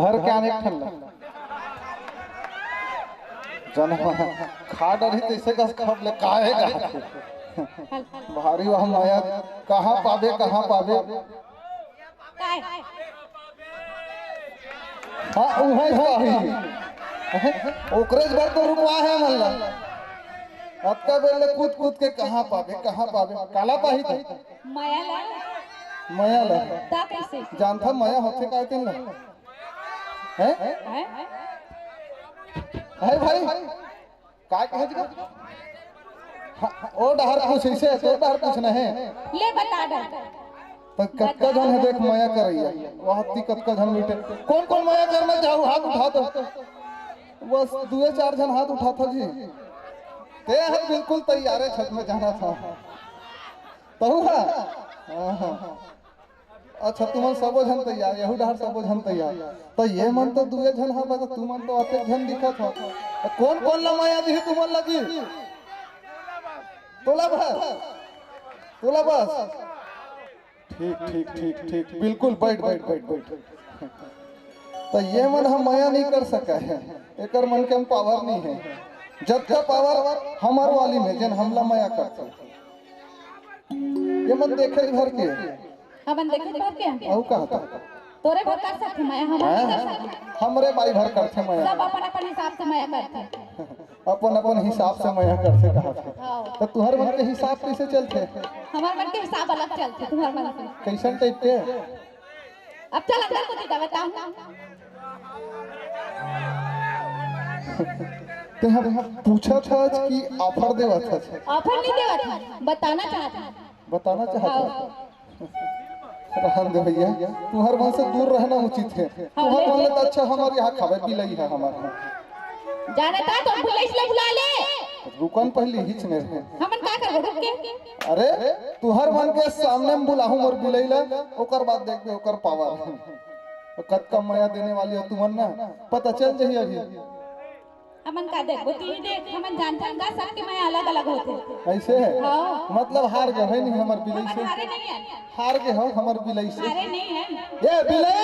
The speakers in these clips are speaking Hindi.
धर के आने ठंडा जन खा डरी तैसे का खब ले काहेगा भारी वह माया कहाँ पावे हाँ उहे पाही ओकरेज भर तो रुपवा है मल्ला अतका बेले कूद के कहाँ पावे काला पाही था माया ला जानता माया होते का दिन ला है भाई काय कहे जी ओ डहर कुछ ऐसे तो डहर कुछ नहीं ले बता दे तो कतका जन है देख माया करैया वहां ती कतका जन बैठे कौन माया करना चाहू हाथ उठा दो बस 2-4 जन हाथ उठा था जी ते हम बिल्कुल तैयार है छत में जाना था तो हां अच्छा तुमन सबो जन तैयार यहू डहर सबो जन तैयार तो ये मन तो 2 जन हा बस तू मन तो अते जन दिखत हो कौन लमाया दी तुमन लगी तोला बस ठीक बिल्कुल बैठ तो ये मन हम माया नहीं कर सका है एकर मन के हम पावर नहीं है जब का पावर हमार वाली में जन हमला माया करता ये मन देखे घर के हमन देखे भर के औ कहता तोरे भर कर सकते माया हम नहीं कर सकते हमरे भाई भर करते माया सब अपन हिसाब से माया करते अपन हिसाब से माया करते कहा तो तुहर मन के हिसाब कैसे चलते हमार मन के हिसाब अलग चलते तुम्हार मन से कैसन टाइप के अब चल अंदर को दिखा बताओ ते हम पूछा था कि ऑफर देवा था ऑफर नहीं देवा था बताना चाहता रहन दे भैया तुहर मन से दूर रहना उचित है तुहर मन तो अच्छा हमारे यहाँ खावे पिलाई है हमारे जाने का तो बुला ले रुकन पहले हिच में रहे हमन का करबो रुक के अरे तुहर मन के सामने में बुलाहूं और बिलैला ओकर बाद देखबे ओकर पावर कत का माया देने वाली हो तुमन ना पता चल जही अभी हमन का देखबो ती देख हमन जानते हैं का सबके माया अलग अलग होते ऐसे है मतलब हार गए है नहीं हमर बिलै से हारे नहीं है हार गए हो हमर बिलै से हारे नहीं है ये बिलै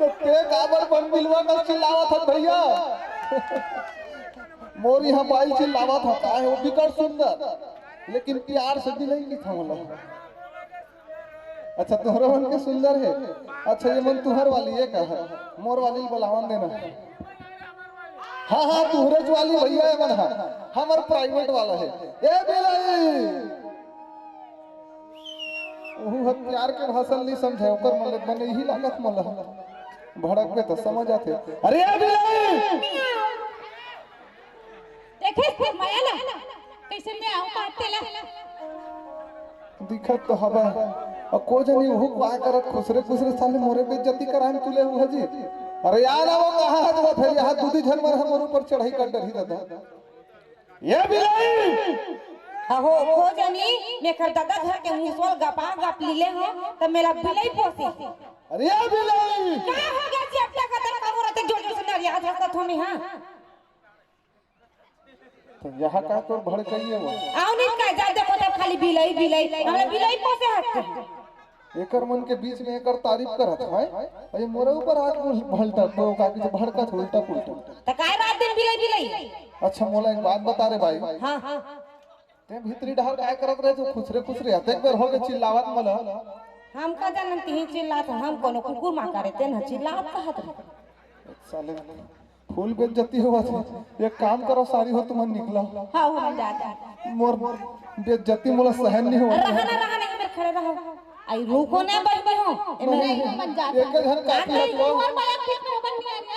तो के काबर बन बिलवा का चिल्लावा था भैया मोर यहाँ बाई चिल्लावा था काहे वो बिकट सुंदर लेकिन प्यार से बिलै नहीं था मतलब अच्छा तुहरा मन के सुंदर है अच्छा ये मन तुहर वाली है का है मोर वाली बुलावन देना हाँ तुहरे वाली भैया है मन हमार प्राइवेट वाला है ए बिलाई ओहू प्यार के भाषण नहीं समझे ओकर मन यही लागत मला भड़क पे तो समझ आते अरे ए बिलाई देखे माया ला कैसे मैं आऊं काटते ला दिखत तो हवा और को जनी वो का करत खुसरे साले मोरे बेइज्जती करान तुले हुआ जी अरे यार वो कहां है जो फिर यहां दूधी झनमर हमर ऊपर चढ़ाई कर डरी दादा ये बिलाई हो को जनी मेकर दादा घर के मुसोल गप लीले हो तो मेरा बिलाई पोसी अरे ये बिलाई का हो गया जी अपना कतर का औरत जोर से नरिया हसत हो में हां तो यहाँ का तो भड़काइए वो आओ नहीं का जा देखो तब खाली बिलाई हमरा बिलाई पोसे हट एकर मन के बीच में एकर तारीफ करत है अरे मोरे ऊपर आग भलता तो का के भड़का उल्टा पुल्टा त काय रात दिन बिलाई अच्छा मोला एक बात बता रे भाई हां ते भीतरी डहर काय करत रहे जो खुसरे एक बार हो के चिल्लावत मला हम का जानन ती चिल्लात हम कोनो कुकुर मा करे ते न चिल्लात कहत साले फूल बेइज्जती हुआ था एक काम करो सारी हो तुम निकला हां हम जाता मोर बेइज्जती मोला सहन नहीं हुआ रहना नहीं मेरे खड़े रहो आई रुको ने बैठे हो नहीं मन जाता एक जन काटी हटवा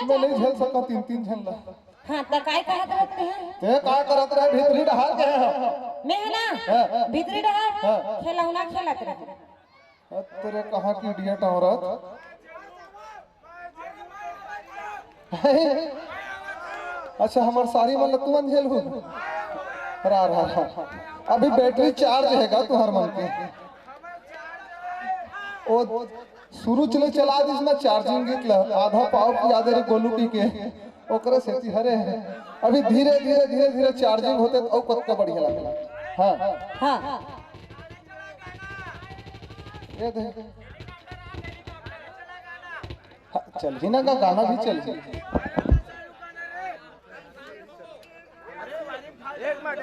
मैं नहीं झेल सकता 3 जन ला हां त काय कहत रहते हैं ते का करत रहे भीतरी डहार के मैं है ना भीतरी डहार खेलौना खेलत रहे तेरे कहां की इडियट औरत अच्छा हमार सारी मन तुमन झेल हो रहा अभी बैटरी चार्ज हैगा तुहर मन के ओ शुरू चला दिस ना चार्जिंग गीत ला आधा पाव की आधे रे गोलू पी के ओकरे से हरे है अभी धीरे चार्जिंग होते तो कत का बढ़िया लगला हां ये देख चल ही ना का गाना भी चल ही। एक मिनट